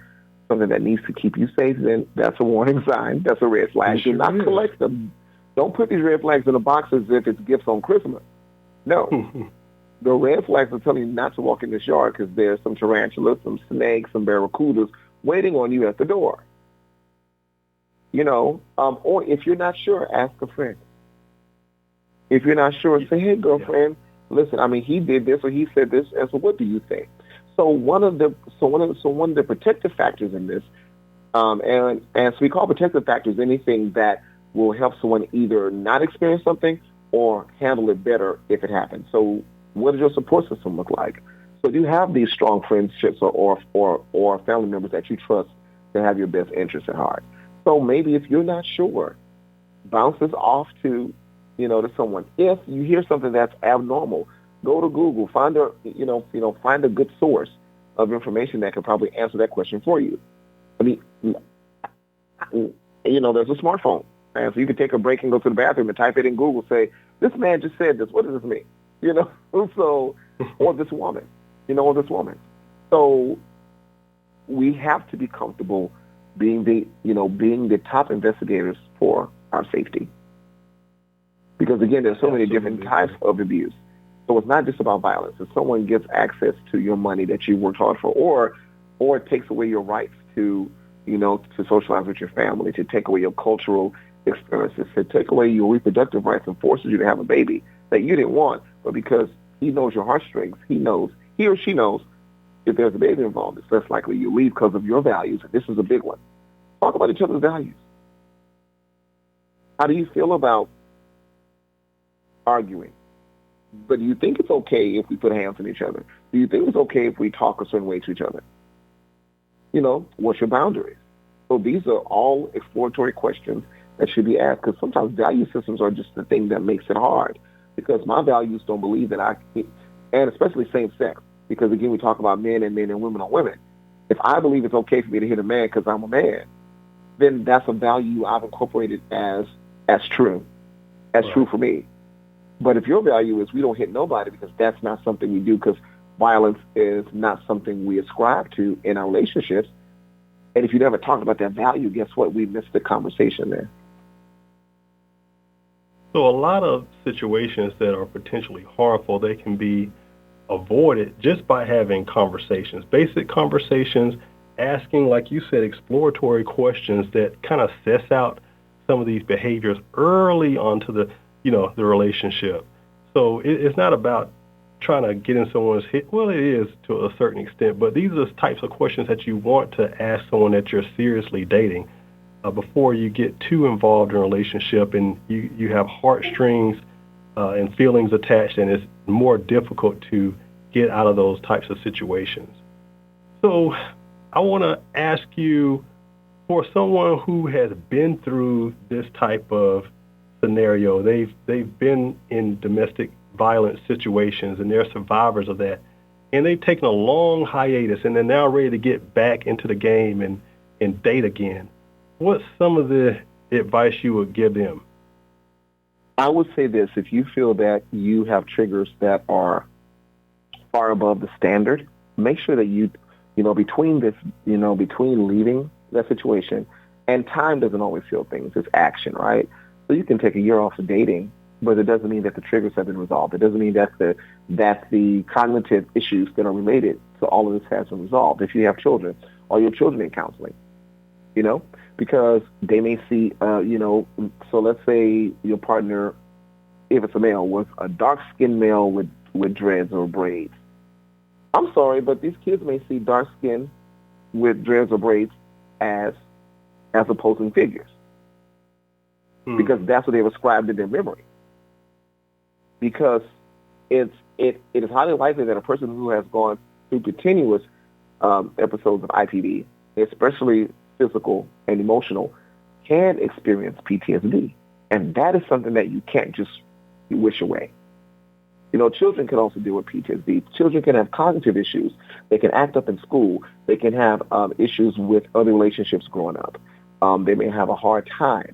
something that needs to keep you safe, then that's a warning sign. That's a red flag. Do not collect them. Don't put these red flags in a box as if it's gifts on Christmas. No. The red flags are telling you not to walk in this yard because there's some tarantulas, some snakes, some barracudas waiting on you at the door. Or if you're not sure, ask a friend. If you're not sure, say, hey, girlfriend, listen, he did this or he said this, and so what do you think? So one of the protective factors in this, and so we call protective factors anything that will help someone either not experience something or handle it better if it happens. So what does your support system look like? So do you have these strong friendships or family members that you trust to have your best interests at heart? So maybe if you're not sure, bounce this off to someone. If you hear something that's abnormal, go to Google, find a good source of information that can probably answer that question for you. There's a smartphone, and so you can take a break and go to the bathroom and type it in Google. Say, this man just said this. What does this mean? So, or this woman, So we have to be comfortable being the top investigators for our safety. Because again, there's so many different types of abuse. So it's not just about violence. If someone gets access to your money that you worked hard for, or it takes away your rights to socialize with your family, to take away your cultural experiences, to take away your reproductive rights and forces you to have a baby that you didn't want, but because he knows your heartstrings, he or she knows if there's a baby involved, it's less likely you leave because of your values. And this is a big one. Talk about each other's values. How do you feel about arguing? But do you think it's okay if we put hands on each other? Do you think it's okay if we talk a certain way to each other? What's your boundaries? So these are all exploratory questions that should be asked, because sometimes value systems are just the thing that makes it hard, because my values don't believe that and especially same sex, because again, we talk about men and women on women. If I believe it's okay for me to hit a man because I'm a man, then that's a value I've incorporated as true, true for me. But if your value is we don't hit nobody because that's not something we do, because violence is not something we ascribe to in our relationships, and if you never talked about that value, guess what? We missed the conversation there. So a lot of situations that are potentially harmful, they can be avoid it just by having conversations, basic conversations, asking, like you said, exploratory questions that kind of suss out some of these behaviors early onto the relationship. So it's not about trying to get in someone's head. Well, it is to a certain extent, but these are the types of questions that you want to ask someone that you're seriously dating before you get too involved in a relationship and you have heartstrings and feelings attached, and it's more difficult to get out of those types of situations. So I want to ask you, for someone who has been through this type of scenario, they've been in domestic violence situations and they're survivors of that, and they've taken a long hiatus and they're now ready to get back into the game and date again. What's some of the advice you would give them? I would say this: if you feel that you have triggers that are far above the standard, make sure that between leaving that situation, and time doesn't always heal things, it's action, right? So you can take a year off of dating, but it doesn't mean that the triggers have been resolved. It doesn't mean that the cognitive issues that are related to all of this has been resolved. If you have children, are your children in counseling? Because they may see, so let's say your partner, if it's a male, was a dark-skinned male with dreads or braids. I'm sorry, but these kids may see dark skin with dreads or braids as opposing figures. Because that's what they've ascribed in their memory. Because it is highly likely that a person who has gone through continuous episodes of IPD, especially physical and emotional, can experience PTSD. And that is something that you can't just wish away. Children can also deal with PTSD. Children can have cognitive issues. They can act up in school. They can have issues with other relationships growing up. They may have a hard time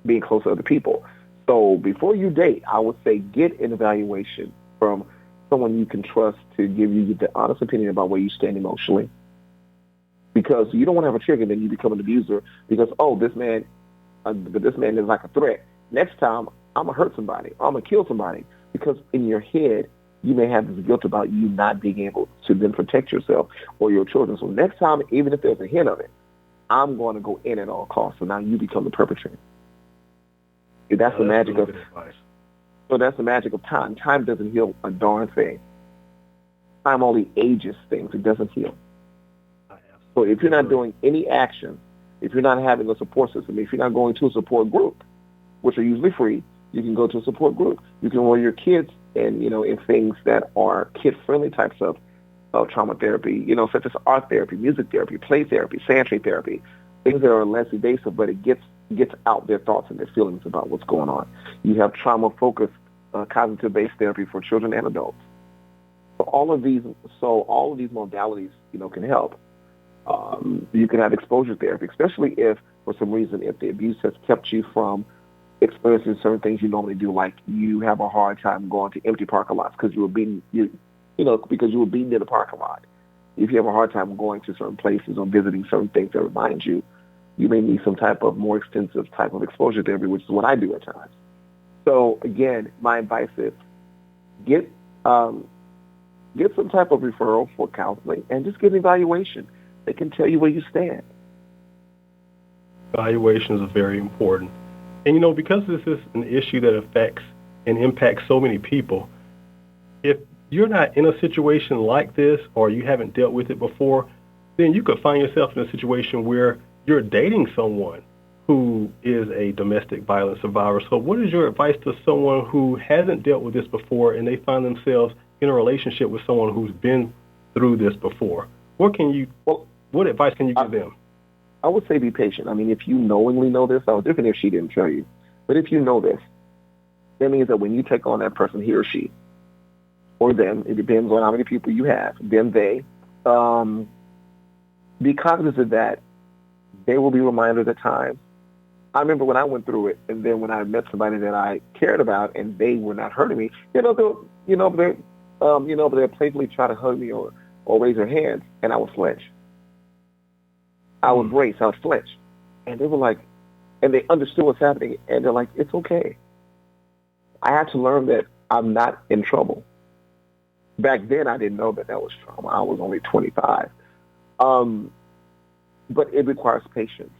being close to other people. So before you date, I would say get an evaluation from someone you can trust to give you the honest opinion about where you stand emotionally. Because you don't want to have a trigger, then you become an abuser because, this man is like a threat. Next time, I'm going to hurt somebody. I'm going to kill somebody. Because in your head, you may have this guilt about you not being able to then protect yourself or your children. So next time, even if there's a hint of it, I'm going to go in at all costs. So now you become the perpetrator. That's the magic of advice. So that's the magic of time. Time doesn't heal a darn thing. Time only ages things. It doesn't heal. So if you're not doing any action, if you're not having a support system, if you're not going to a support group, which are usually free, you can go to a support group. You can enroll your kids in things that are kid-friendly types of trauma therapy, such as art therapy, music therapy, play therapy, sanitary therapy, things that are less invasive, but it gets out their thoughts and their feelings about what's going on. You have trauma-focused cognitive-based therapy for children and adults. So all of these modalities, can help. You can have exposure therapy, especially if, for some reason, if the abuse has kept you from experiencing certain things you normally do, like you have a hard time going to empty parking lots because you were beaten in the parking lot. If you have a hard time going to certain places or visiting certain things that remind you, you may need some type of more extensive type of exposure therapy, which is what I do at times. So again, my advice is get some type of referral for counseling and just get an evaluation. They can tell you where you stand. Evaluations are very important. And, because this is an issue that affects and impacts so many people, if you're not in a situation like this or you haven't dealt with it before, then you could find yourself in a situation where you're dating someone who is a domestic violence survivor. So what is your advice to someone who hasn't dealt with this before and they find themselves in a relationship with someone who's been through this before? What advice can you give them? I would say be patient. I mean, if you knowingly know this, it's different if she didn't tell you. But if you know this, that means that when you take on that person, he or she, or them, it depends on how many people you have, then they, be cognizant that they will be reminded at times. I remember when I went through it, and then when I met somebody that I cared about, and they were not hurting me, they'll playfully try to hug me or raise their hands, and I would flinch. I would brace, I would flinch. And they were like, and they understood what's happening, and they're like, it's okay. I had to learn that I'm not in trouble. Back then, I didn't know that was trauma. I was only 25. But it requires patience.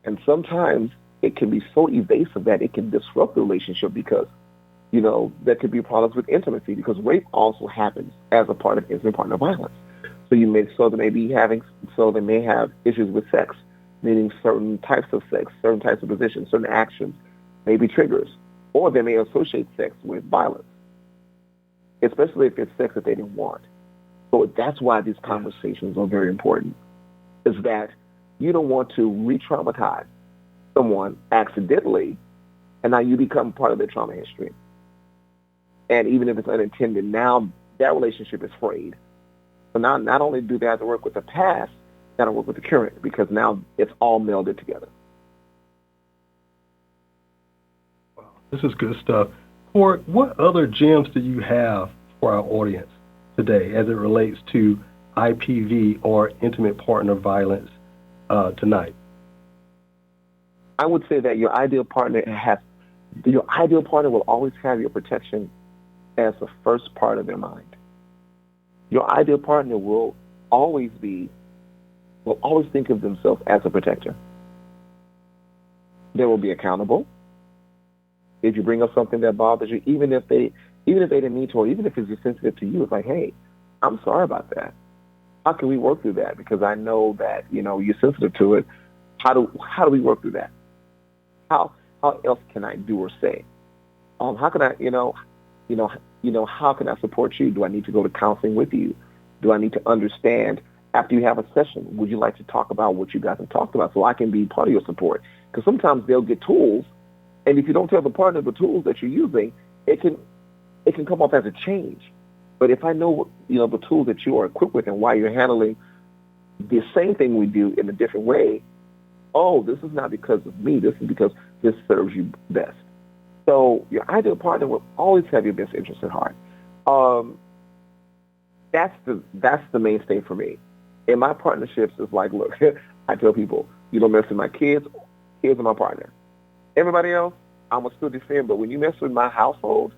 And sometimes it can be so evasive that it can disrupt the relationship because, there could be problems with intimacy because rape also happens as a part of intimate partner violence. So they may have issues with sex, meaning certain types of sex, certain types of positions, certain actions may be triggers, or they may associate sex with violence, especially if it's sex that they didn't want. So that's why these conversations are very important, is that you don't want to re-traumatize someone accidentally, and now you become part of their trauma history. And even if it's unintended, now that relationship is frayed. So now not only do they have to work with the past, they have to work with the current, because now it's all melded together. Wow, this is good stuff. Cory, what other gems do you have for our audience today as it relates to IPV or intimate partner violence tonight? I would say that your ideal partner will always have your protection as the first part of their mind. Your ideal partner will always think of themselves as a protector. They will be accountable. If you bring up something that bothers you, even if they didn't mean to, or even if it's sensitive to you, it's like, hey, I'm sorry about that. How can we work through that? Because I know that, you're sensitive to it. How do we work through that? How else can I do or say? How can I, how can I support you? Do I need to go to counseling with you? Do I need to understand after you have a session? Would you like to talk about what you guys have talked about so I can be part of your support? Because sometimes they'll get tools, and if you don't tell the partner the tools that you're using, it can come off as a change. But if I know, the tools that you are equipped with and why you're handling the same thing we do in a different way, oh, this is not because of me. This is because this serves you best. So your ideal partner will always have your best interest at heart. That's the mainstay for me. In my partnerships, it's like, look, I tell people, you don't mess with my kids. Kids are my partner. Everybody else, I'm going to still defend. But when you mess with my household,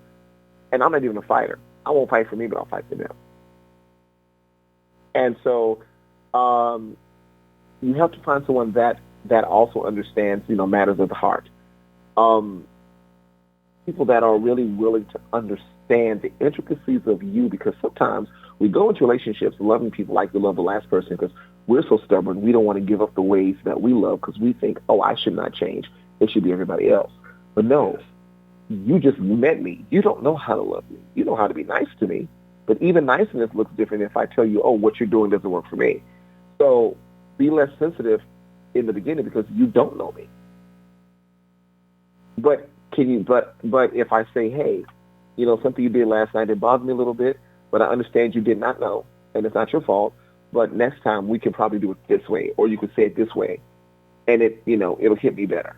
and I'm not even a fighter, I won't fight for me, but I'll fight for them. And so you have to find someone that also understands, matters of the heart. People that are really willing to understand the intricacies of you, because sometimes we go into relationships loving people like we love the last person because we're so stubborn. We don't want to give up the ways that we love because we think, oh, I should not change. It should be everybody else. But no, you just met me. You don't know how to love me. You know how to be nice to me. But even niceness looks different if I tell you, oh, what you're doing doesn't work for me. So be less sensitive in the beginning because you don't know me. But if I say, hey, something you did last night, it bothered me a little bit, but I understand you did not know, and it's not your fault, but next time we can probably do it this way, or you could say it this way, and it'll hit me better.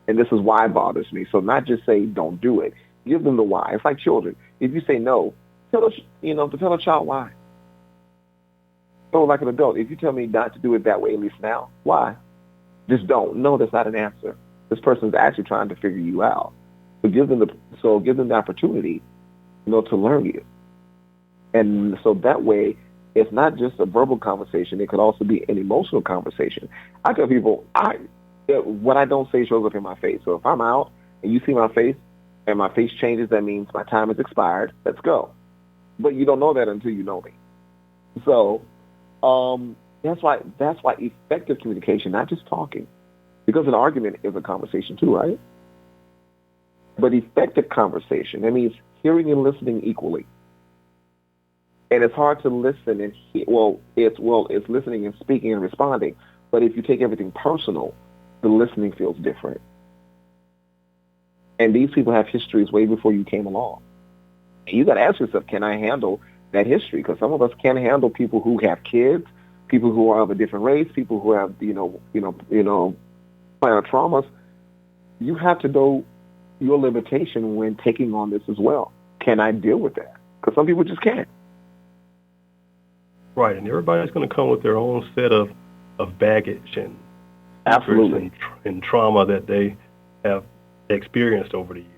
And this is why it bothers me. So not just say don't do it. Give them the why. It's like children. If you say no, tell a child why. So like an adult, if you tell me not to do it that way, at least now, why? Just don't. No, that's not an answer. This person is actually trying to figure you out. So give them the opportunity, to learn you. And so that way, it's not just a verbal conversation. It could also be an emotional conversation. I tell people, what I don't say shows up in my face. So if I'm out and you see my face and my face changes, that means my time has expired. Let's go. But you don't know that until you know me. So that's why effective communication, not just talking, because an argument is a conversation too, right? But effective conversation, that means hearing and listening equally. And it's hard to listen and it's listening and speaking and responding. But if you take everything personal, the listening feels different. And these people have histories way before you came along. And you got to ask yourself, can I handle that history? Because some of us can't handle people who have kids, people who are of a different race, people who have prior traumas. You have to know your limitation when taking on this as well. Can I deal with that? Because some people just can't. Right, and everybody's going to come with their own set of baggage and absolutely and trauma that they have experienced over the years.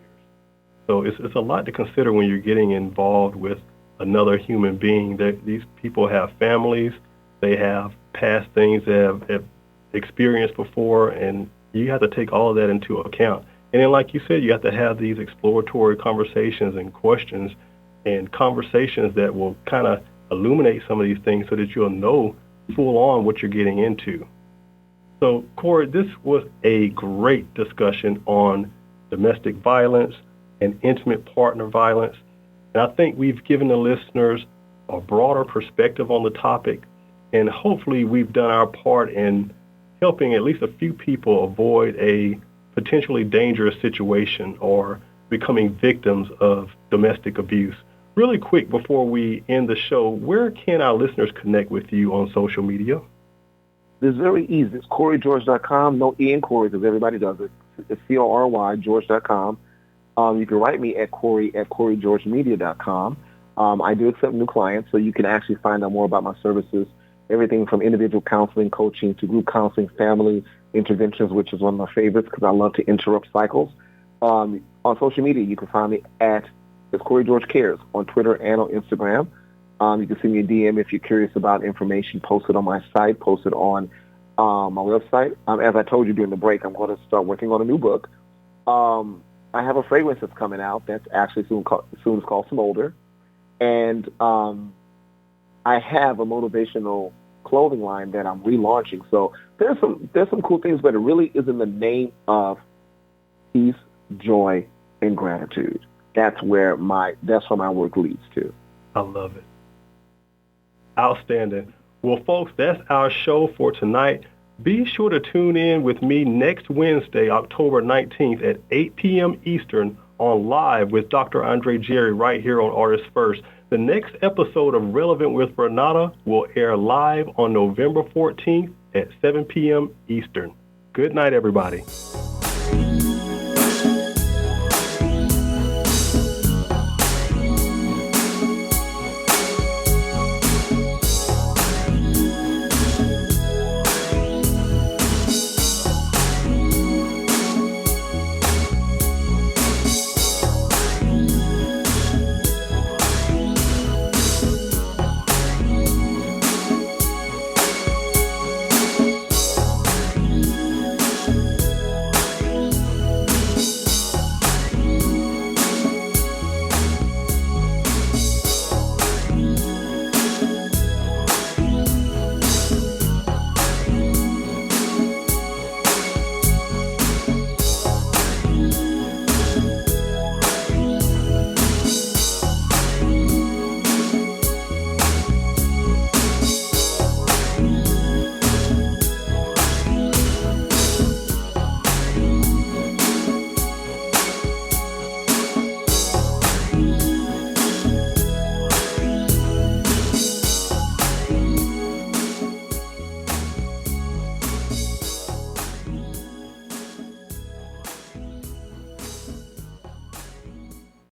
So it's a lot to consider when you're getting involved with another human being. These people have families, they have past things they have experienced before, and you have to take all of that into account. And then, like you said, you have to have these exploratory conversations and questions and conversations that will kind of illuminate some of these things so that you'll know full on what you're getting into. So, Cory, this was a great discussion on domestic violence and intimate partner violence. And I think we've given the listeners a broader perspective on the topic, and hopefully we've done our part in helping at least a few people avoid a potentially dangerous situation or becoming victims of domestic abuse. Really quick before we end the show, where can our listeners connect with you on social media? It's very easy. It's CoryGeorge.com. No E in Cory because everybody does it. It's CORY, George.com. You can write me at Cory at CoryGeorgeMedia.com. I do accept new clients, so you can actually find out more about my services, everything from individual counseling, coaching, to group counseling, family interventions, which is one of my favorites because I love to interrupt cycles. On social media, you can find me at Cory George Cares on Twitter and on Instagram. You can send me a DM if you're curious about information posted on my site, posted on my website. As I told you during the break, I'm going to start working on a new book. I have a fragrance that's coming out that's actually soon is called Smolder. And I have a motivational clothing line that I'm relaunching. So there's some cool things, but it really is in the name of peace, joy, and gratitude. That's where my work leads to. I love it. Outstanding. Well, folks, that's our show for tonight. Be sure to tune in with me next Wednesday, October 19th at 8 p.m. Eastern on Live with Dr. Andre Jerry right here on Artist First. The next episode of Relevant with Renata will air live on November 14th at 7 p.m. Eastern. Good night, everybody.